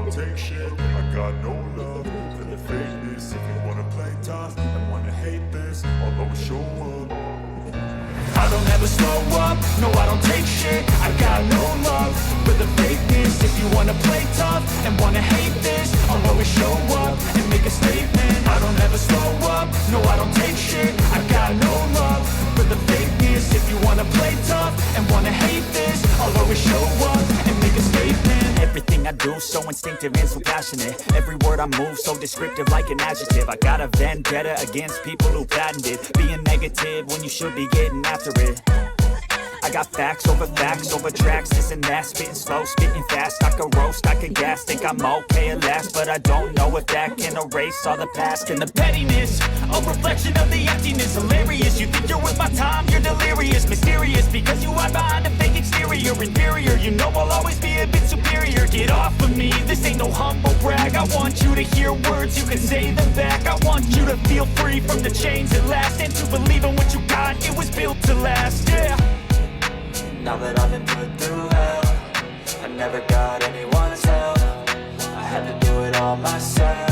don't take shit. I got no love for the fakeness. If you wanna play tough and wanna hate this, I'll always show up. I don't ever slow up, no I don't take shit. I got no love for the fakeness. If you wanna play tough and wanna hate this, I'll always show up and make a statement. I don't ever slow up, no I don't take shit. I got no love for the fakeness. If you wanna play tough and wanna hate this, I'll always show up and make a statement. Everything I do so instinctive and so passionate. Every word I move so descriptive like an adjective. I got a vendetta against people who patented being negative when you should be getting after it. I got facts over tracks, this and that. Spitting slow, spitting fast. I could roast, I could gas. Think I'm okay at last, but I don't know if that can erase all the past. And the pettiness, a reflection of the emptiness. Hilarious, you think you're worth my time, you're delirious. Mysterious, because you hide behind a fake exterior. Inferior, you know I'll always be a bit superior. Get off of me, this ain't no humble brag. I want you to hear words, you can say them back. I want you to feel free from the chains at last, and to believe in what you got, it was built to last, yeah. Now that I've been put through hell, I never got anyone's help. I had to do it all myself.